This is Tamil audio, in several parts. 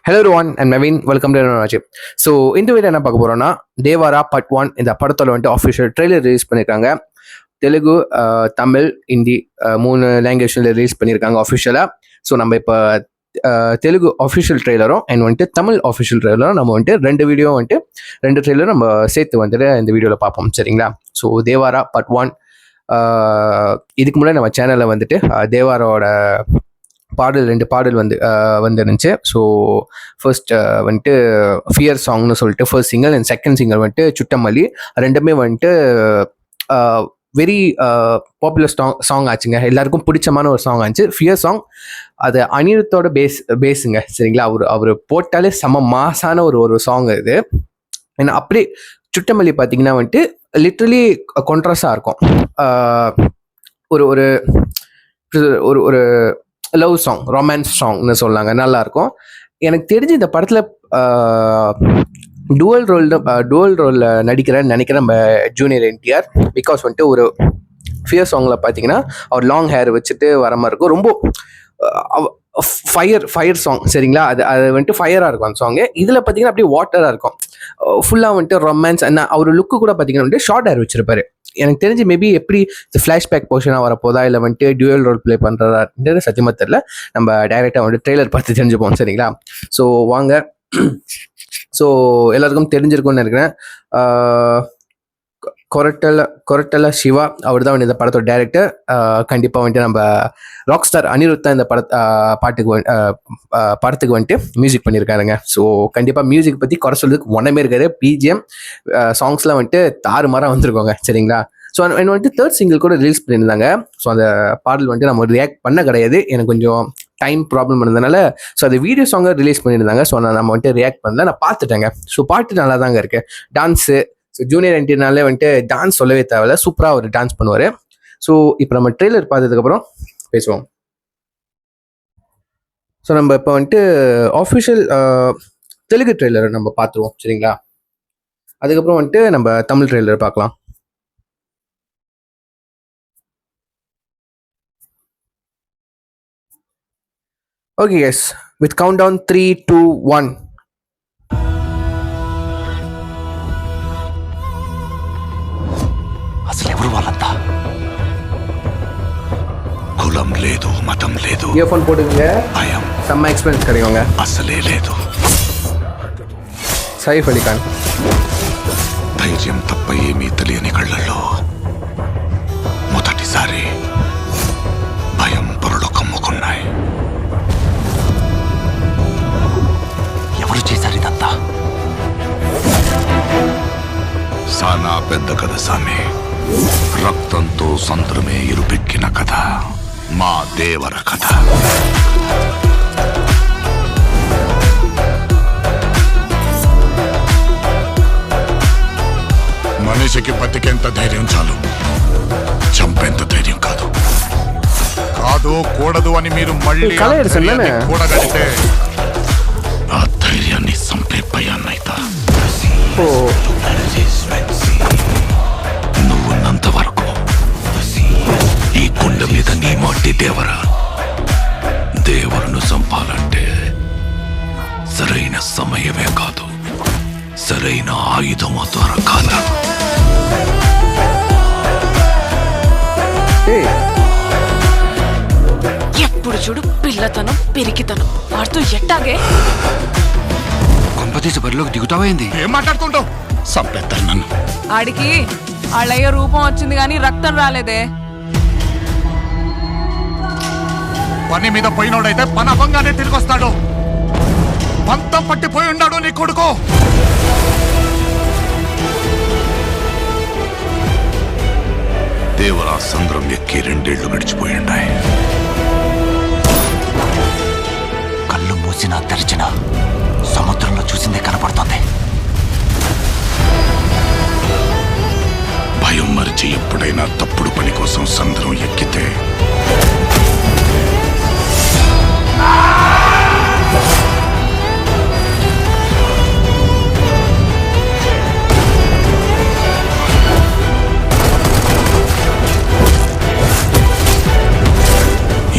Hello Ron and Naveen, welcome to Raji. So இந்த வீடியோ என்ன பார்க்க போகிறோம்னா, தேவாரா பார்ட் 1 இந்த படத்தில் வந்துட்டு ஆஃபிஷியல் ட்ரெய்லர் ரிலீஸ் பண்ணியிருக்காங்க. தெலுங்கு, தமிழ், ஹிந்தி 3 லாங்குவேஜில் ரிலீஸ் பண்ணியிருக்காங்க ஆஃபிஷியலாக. ஸோ நம்ம இப்போ தெலுங்கு ஆஃபிஷியல் ட்ரெய்லரும் அண்ட் வந்துட்டு தமிழ் ஆஃபிஷியல் ட்ரெய்லரும் நம்ம வந்துட்டு 2 ட்ரெய்லரும் நம்ம சேர்த்து வந்துட்டு இந்த வீடியோவில் பார்ப்போம், சரிங்களா? ஸோ தேவாரா பார்ட் 1 இதுக்கு முன்னாடி நம்ம சேனலில் வந்துட்டு தேவாரோட 2 பாடல் வந்துருந்துச்சு. ஸோ ஃபர்ஸ்ட் வந்துட்டு ஃபியர் சாங்னு சொல்லிட்டு first single and second single வந்துட்டு சுட்டமல்லி. ரெண்டுமே வந்துட்டு வெரி பாப்புலர் சாங் ஆச்சுங்க. எல்லாருக்கும் பிடிச்சமான ஒரு சாங் ஆச்சு ஃபியர் சாங். அது அனிருத்தோட பேஸுங்க, சரிங்களா? அவர் போட்டாலே செம மாசான ஒரு சாங் இது. ஏன்னா அப்படியே சுட்டமல்லி பார்த்தீங்கன்னா வந்துட்டு லிட்ரலி கான்ட்ராஸ்டாக இருக்கும். ஒரு ஒரு ஒரு லவ் சாங், ரொமான்ஸ் சாங்னு சொல்லாங்க, நல்லாயிருக்கும். எனக்கு தெரிஞ்சு இந்த படத்தில் டுவல் ரோலில் நடிக்கிறேன்னு நினைக்கிறேன் நம்ம ஜூனியர் என்டிஆர். பிகாஸ் வந்துட்டு ஒரு ஃபியர் சாங்கில் பார்த்தீங்கன்னா அவர் லாங் ஹேர் வச்சுட்டு வர மாதிரி இருக்கும். ரொம்ப ஃபயர் சாங், சரிங்களா? அது வந்துட்டு ஃபயராக இருக்கும் அந்த சாங்கு. இதில் பார்த்தீங்கன்னா அப்படியே வாட்டராக இருக்கும். ஃபுல்லாக வந்துட்டு ரொமான்ஸ். அவர் லுக்கு கூட பார்த்தீங்கன்னா வந்துட்டு ஷார்ட் ஹேர் வச்சிருப்பாரு. எனக்கு தெரிஞ்சு மேபி எப்படி ஃப்ளாஷ்பேக் போர்ஷனாக வரப்போதா இல்லை வந்துட்டு டியூயல் ரோல் ப்ளே பண்ணுறதான்றது சத்தியமாக தெரியல. நம்ம டைரெக்டாக வந்துட்டு ட்ரெய்லர் பார்த்து தெரிஞ்சுப்போம், சரிங்களா? ஸோ வாங்க. ஸோ எல்லாருக்கும் தெரிஞ்சிருக்கும்னு நினைக்கிறேன். கொரட்டல சிவா அவர் தான் இந்த படத்தோட டைரக்டர். கண்டிப்பாக வந்துட்டு நம்ம ராக் ஸ்டார் அனிருத்தா இந்த படத்துக்கு வந்துட்டு மியூசிக் பண்ணியிருக்காருங்க. ஸோ கண்டிப்பாக மியூசிக் பற்றி குறை சொல்றதுக்கு ஒன்றுமே இருக்காது. பிஜிஎம் சாங்ஸ்லாம் வந்துட்டு தாறுமாறாக வந்திருக்கோங்க, சரிங்களா? ஸோ வந்துட்டு 3rd சிங்கிள் கூட ரிலீஸ் பண்ணியிருந்தாங்க. ஸோ அந்த பாடல் வந்துட்டு நம்ம ரியாக்ட் பண்ண கிடையாது, எனக்கு கொஞ்சம் டைம் ப்ராப்ளம் இருந்ததுனால. ஸோ அந்த வீடியோ சாங்கை ரிலீஸ் பண்ணியிருந்தாங்க. ஸோ நம்ம வந்துட்டு ரியாக்ட் பண்ணல, நான் பார்த்துட்டேங்க. ஸோ பாட்டு நல்லா தாங்க இருக்கு. டான்ஸு, ஸோ ஜூனியர் என்டிஆர்னாலே வந்துட்டு டான்ஸ் சொல்லவே தேவையில்ல, சூப்பராக அவர் டான்ஸ் பண்ணுவார். ஸோ இப்போ நம்ம ட்ரெய்லர் பார்த்ததுக்கப்புறம் பேசுவோம். ஸோ நம்ம இப்போ வந்துட்டு ஆஃபிஷியல் தெலுங்கு ட்ரெய்லரை நம்ம பார்த்துருவோம், சரிங்களா? அதுக்கப்புறம் வந்துட்டு நம்ம தமிழ் ட்ரெய்லர் பார்க்கலாம். Okay yes, with countdown 3, 2, 1. అసలు ఎవరు వాళ్ళంతా? కులం లేదు, మతం లేదు, ఇయర్ఫోన్ పోட்டுங்க, భయం செம்ம எக்ஸ்பீரியன்ஸ் கிடைக்குங்க. అసలే లేదు. సైఫ్ అలీ ఖాన్ ధైర్యం తప్ప ఏమీ తెలియని కళ్ళల్లో మొదటిసారి భయం పొరలు కమ్ముకున్నాయి. ఎవరు చేశారు ఇదంతా? సానా పెద్ద కథ సామి. రక్తంతో సంద్రమే ఇరుపెక్కిన కథ, మా దేవర కథ. మనిషికి బతికేంత ధైర్యం చాలు, చంపేంత ధైర్యం కాదు. కాదు కూడదు అని మీరు మళ్ళీ కూడగలితే ఆ ధైర్యాన్ని చంపే భయాన్నైతా. నువ్వున్నంత వరకు ఈ కొండ మీద నీ మట్టి దేవరును చంపాలంటే సరైన సమయమే కాదు, సరైన ఆయుధము దొరకాల. ఎప్పుడు చూడు పిల్లతనం పెరిగితనం వాడుతూ ఎట్టాగే కొంపతీసి బరిలోకి దిగుతావైంది. ఏం మాట్లాడుతుంటావు? చంపేస్తాను నన్ను. ఆడికి ఆళ్ళయ్య రూపం వచ్చింది కానీ రక్తం రాలేదే. పని మీద పోయినోడైతే పని అవ్వంగానే తిరిగి వస్తాడు. పంతం పట్టిపోయి ఉన్నాడు నీ కొడుకు. దేవరా సంద్రం ఎక్కి 2 ఏళ్లు గడిచిపోయి ఉన్నాయి. కళ్ళు మూసినా తెరిచినా సముద్రంలో చూసిందే కనపడుతుంది. భయం మరిచి ఎప్పుడైనా తప్పుడు పని కోసం సంద్రం ఎక్కితే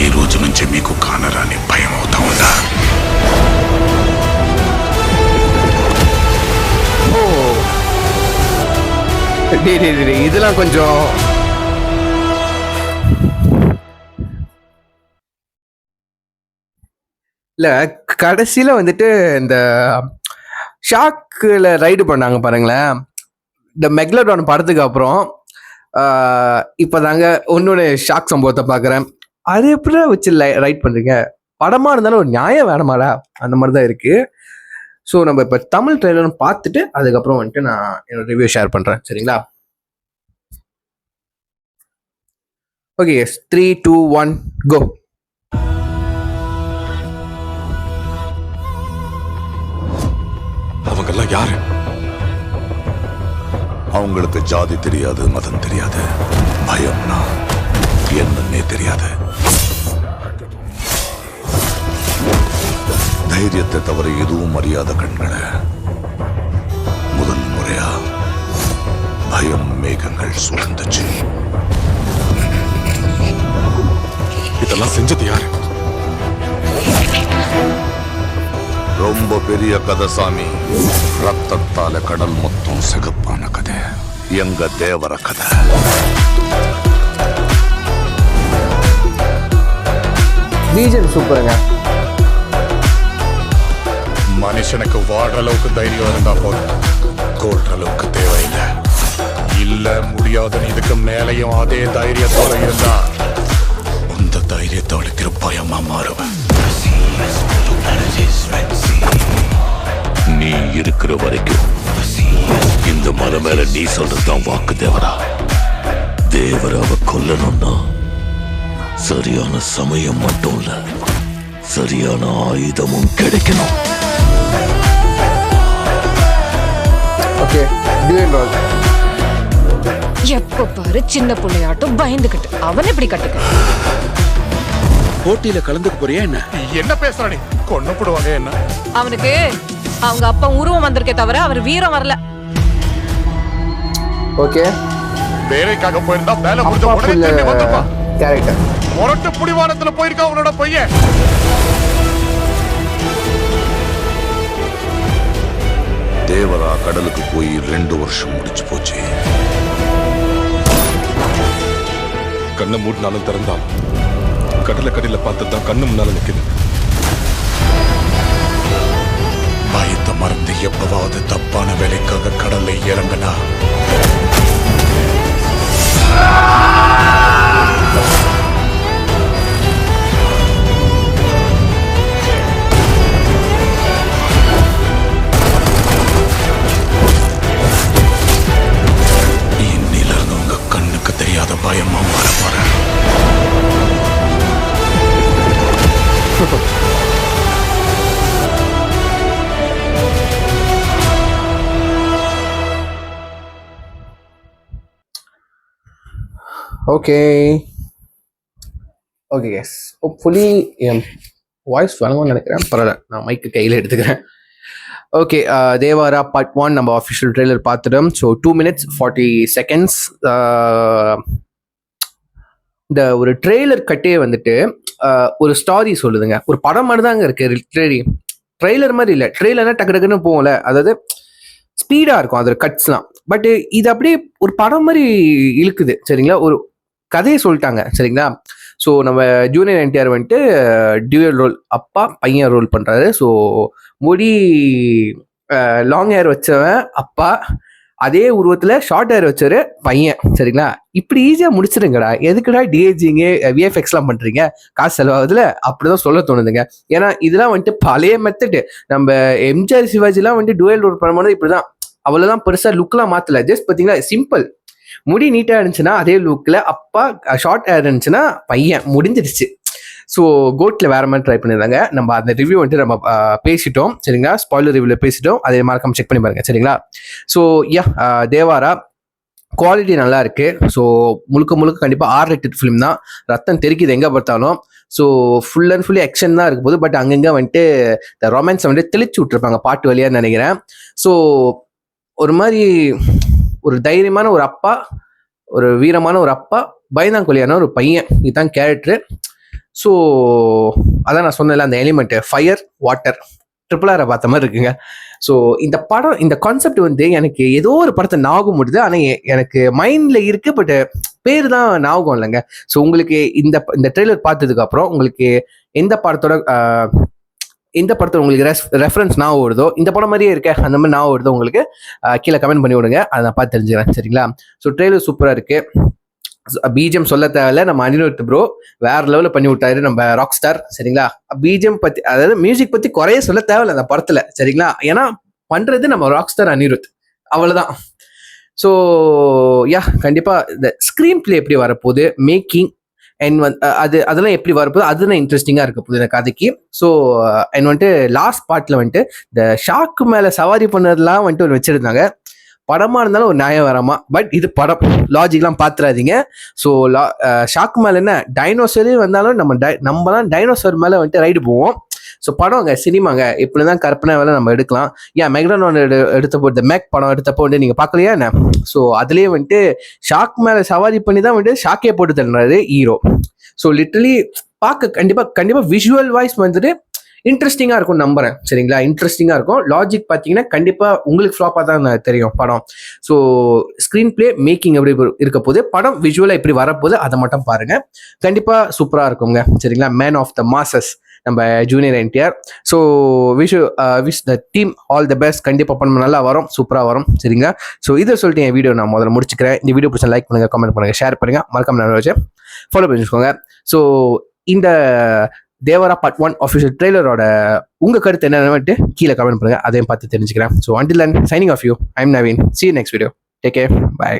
ఈ రోజు నుంచి మీకు కానరాని భయం అవుతా ఉందా? இதெல்லாம் கொஞ்சம் இல்ல, கடைசியில வந்துட்டு இந்த ஷாக்ல ரைடு பண்ணாங்க பாருங்களேன், இந்த மெக்லடான் படத்துக்கு அப்புறம் இப்பதாங்க இன்னொரு ஷாக் சம்பவத்தை பாக்குறேன். அது எப்படி வச்சு ரைட் பண்றீங்க? படமா இருந்தாலும் ஒரு நியாயம் வேணாமாடா, அந்த மாதிரிதான் இருக்கு. ஸோ நம்ம இப்ப தமிழ் ட்ரெய்லரும் பார்த்துட்டு அதுக்கப்புறம் வந்துட்டு நான் என்னோட ரிவ்யூ ஷேர் பண்றேன், சரிங்களா? ஓகே, 3, 2, 1 கோ. அவங்கெல்லாம் யாரு? அவங்களுக்கு ஜாதி தெரியாது, மதம் தெரியாது, பயம்னா என்னன்னே தெரியாது. தைரியத்தை தவிர எதுவும் அறியாத கண்களை முதல் முறையா பயம் மேகங்கள் சூழ்ந்துச்சு. இதெல்லாம் செஞ்சது யாரு? ரொம்ப பெரிய கதை சாமி. ரத்தத்தால கடல் மொத்தம் சிகப்பான கதை. எங்க தேவர கதை. பீஜன் சூப்பருங்க. மனுஷனுக்கு வாடுற அளவுக்கு தைரியம் இருந்தா போதும், கோல்ற அளவுக்கு தேவையில்லை. இல்ல முடியாதுன்னு இதுக்கு மேலையும் அதே தைரியத்தோட இருந்தா அந்த தைரியத்தை அளிக்கிற பயமா மாறுவேன். நீ இருக்கிற வரைக்கும் இந்த மலை மேல நீ சொல்றதுதான் வாக்கு தேவரா. தேவராவை கொல்லணும்னா சரியான சமயம் மட்டும் இல்ல, சரியான ஆயுதமும் கிடைக்கணும். Okay, dual role. எப்ப பாரு சின்ன பிள்ளையாட்டும் பயந்துகிட்டு அவன் எப்படி கட்டுக்க? போட்டியில கலந்துக்க போறியா என்ன? என்ன பேசுற நீ? கொண்டு போடுவாங்க என்ன? அவனுக்கு அவங்க அப்பா உருவம் வந்திருக்கே தவிர அவர் வீரம் வரல. ஓகே, வேலைக்காக போயிருந்தா வேலை முடிஞ்ச உடனே திரும்பி வந்திருப்பான். கேரக்டர் முரட்டு புடிவானத்துல போயிருக்கா அவனோட பையன். தேவரா கடலுக்கு போய் 2 வருஷம் முடிச்சு போச்சு. கண்ணை மூடினாலும் திறந்தாலும் கடலை கடையில பார்த்ததுதான் கண்ணு முன்னால நிக்குது. பயத்தை மறந்து எப்பவாவது தப்பான வேலைக்காக கடல்ல இறங்கினா இன்னிலிருந்து உங்க கண்ணுக்கு தெரியாத பயமா மாற போறேன். ஓகே ஓகே எஸ், ஹோப்ஃபுல்லி என் வாய்ஸ் வழங்கும்னு நினைக்கிறேன். பரவாயில்ல, நான் மைக்கு கையில் எடுத்துக்கிறேன். ஓகே, தேவாரா பார்ட் 1 நம்ம அஃபிஷியல் ட்ரெய்லர் பார்த்துட்டோம். So 2 minutes 40 seconds. இந்த ஒரு ட்ரெய்லர் கட்டே வந்துட்டு ஒரு ஸ்டாரி சொல்லுதுங்க. ஒரு படம் மாதிரி தாங்க இருக்கு. லிட்ரலி ட்ரெய்லர் மாதிரி இல்லை. ட்ரெய்லர்னா டக்கு டக்குன்னு போகல, அதாவது ஸ்பீடாக இருக்கும் அதோட கட்ஸ்லாம். பட் இது அப்படியே ஒரு படம் மாதிரி இழுக்குது, சரிங்களா? ஒரு கதையை சொல்லிட்டாங்க, சரிங்களா? ஸோ நம்ம ஜூனியர் என்டிஆர் வந்துட்டு டியூயல் ரோல், அப்பா பையன் ரோல் பண்ணுறாரு. ஸோ முடி லாங் ஹேர் வச்சவன் அப்பா, அதே உருவத்தில் ஷார்ட் ஹேர் வச்சவர் பையன், சரிங்களா? இப்படி ஈஸியாக முடிச்சிருங்கடா, எதுக்குடா டிஏஜிங்க விஎஃப்எக்ஸ்லாம் பண்ணுறீங்க, காசு செலவாகுதுல, அப்படிதான் சொல்ல தோணுதுங்க. ஏன்னா இதெல்லாம் வந்துட்டு பழைய மெத்தடு. நம்ம எம்ஜிஆர் சிவாஜிலாம் வந்துட்டு டூயல் ரோல் பண்ணும்போது இப்படிதான், அவ்வளோதான் பெருசாக லுக்லாம் மாற்றல. ஜஸ்ட் பார்த்தீங்களா, சிம்பிள். முடி நீட்டாக இருந்துச்சுன்னா அதே லுக்கில், அப்பா ஷார்ட் ஹேர் இருந்துச்சுன்னா பையன், முடிஞ்சிருச்சு. ஸோ கோட்டில் வேற மாதிரி ட்ரை பண்ணியிருந்தாங்க. நம்ம அந்த ரிவ்யூ வந்துட்டு நம்ம பேசிட்டோம், சரிங்களா? ஸ்பாய்லர் ரிவ்யூவில் பேசிட்டோம், அதை மறக்காம செக் பண்ணி பாருங்க, சரிங்களா? ஸோ தேவாரா குவாலிட்டி நல்லா இருக்கு. ஸோ முழுக்க முழுக்க கண்டிப்பாக R-rated ஃபிலிம் தான். ரத்தம் தெரிக்குது எங்கே பார்த்தாலும். So full and fully action தான் இருக்கும் போது, பட் அங்கங்கே வந்துட்டு இந்த ரொமான்ஸை வந்துட்டு தெளிச்சு விட்டுருப்பாங்க பாட்டு வழியாக நினைக்கிறேன். ஸோ ஒரு மாதிரி ஒரு தைரியமான ஒரு அப்பா, ஒரு வீரமான ஒரு அப்பா, பயந்தாங்கொல்லியான ஒரு பையன், இதுதான் கேரக்டர். ஸோ அதான் நான் சொன்னேன்ல, அந்த எலிமெண்ட் ஃபயர் வாட்டர், RRR பார்த்த மாதிரி இருக்குங்க. ஸோ இந்த படம் இந்த கான்செப்ட் வந்து எனக்கு ஏதோ ஒரு படத்தை ஞாபகம் முடியுது. ஆனால் எனக்கு மைண்ட்ல இருக்கு, பட் பேர் தான் ஞாபகம் இல்லைங்க. ஸோ உங்களுக்கு இந்த ட்ரெய்லர் பார்த்ததுக்கு அப்புறம் உங்களுக்கு எந்த படத்தோட உங்களுக்கு ரெஃபரன்ஸ் ஞாபகம் வருதோ, இந்த படம் மாதிரியே இருக்க அந்த மாதிரி ஞாபகம் வருதோ உங்களுக்கு கீழே கமெண்ட் பண்ணி விடுங்க. அதை நான் பார்த்து தெரிஞ்சுக்கிறேன். சரிங்களா? ஸோ ட்ரெய்லர் சூப்பராக இருக்கு. பிஜிஎம் சொல்ல தேவையில்ல, நம்ம அனிருத் ப்ரோ வேற லெவலில் பண்ணி விட்டாரு, நம்ம ராக் ஸ்டார். சரிங்களா? பிஜிஎம் பத்தி, அதாவது மியூசிக் பத்தி குறைய சொல்ல தேவையில்ல அந்த படத்துல. சரிங்களா? ஏன்னா பண்றது நம்ம ராக் ஸ்டார் அனிருத், அவ்வளவுதான். ஸோ கண்டிப்பா இந்த ஸ்கிரீன் பிளே எப்படி வரப்போகுது, மேக்கிங் அண்ட் அதெல்லாம் எப்படி வரப்போகுது, அதுதான் இன்ட்ரெஸ்டிங்கா இருக்க போகுது இந்த கதைக்கு. ஸோ அண்ட் வந்துட்டு லாஸ்ட் பார்ட்ல வந்துட்டு இந்த ஷாக்கு மேல சவாரி பண்ணதெல்லாம் வந்துட்டு ஒரு வச்சிருந்தாங்க. படமா இருந்தாலும் ஒரு நியாயம் வராமா, பட் இது படம், லாஜிக்லாம் பாத்துறாதீங்க. ஸோ ஷாக்கு மேல என்ன, டைனோசரே வந்தாலும் நம்மலாம் டைனோசர் மேல வந்துட்டு ரைடு போவோம். ஸோ படம்ங்க, சினிமாங்க, இப்படிதான் கற்பனை வேலை நம்ம எடுக்கலாம். மெக்டானோட எடுத்தப்போ, இந்த மேக் படம் எடுத்தப்போ வந்து நீங்க பார்க்கலையா என்ன? ஸோ அதுலயே வந்துட்டு ஷாக் மேல சவாரி பண்ணி தான் வந்துட்டு ஷாக்கே போட்டு தள்ளுறாரு ஹீரோ. ஸோ லிட்டரலி பார்க்க கண்டிப்பா விஷுவல் வாய்ஸ் வந்துட்டு இன்ட்ரெஸ்டிங்கா இருக்கும் நம்புறேன். சரிங்களா? இன்ட்ரெஸ்டிங்கா இருக்கும். லாஜிக் பார்த்தீங்கன்னா கண்டிப்பா உங்களுக்கு ஃப்ளாப்பா தான் தெரியும் படம். ஸோ ஸ்கிரீன் பிளே மேக்கிங் எப்படி இருக்க போது, படம் விஷுவலா எப்படி வரப்போகுது, அதை மட்டும் பாருங்க. கண்டிப்பா சூப்பரா இருக்குங்க. சரிங்களா? மேன் ஆஃப் த மாசஸ் நம்ம junior NTR. So wish the team all the best. கண்டிப்பாக பண்ண நல்லா வரும், சூப்பராக வரும். சரிங்களா? ஸோ இதை சொல்லிட்டு என் வீடியோ நான் முதல்ல முடிச்சுக்கிறேன். இந்த வீடியோ பிடிச்சா லைக் பண்ணுங்க, கமெண்ட் பண்ணுங்க, ஷேர் பண்ணுங்க, மறக்காம நான் வச்சு ஃபாலோ பண்ணி வச்சுக்கோங்க. ஸோ இந்த தேவரா பார்ட் 1 ஆஃபிஷியல் ட்ரெய்லரோட உங்க கருத்து என்னன்னு கீழே கமெண்ட் பண்ணுங்க, அதையும் பார்த்து தெரிஞ்சுக்கிறேன். So until then, signing off you. I'm Naveen. See you next video. Take care. Bye.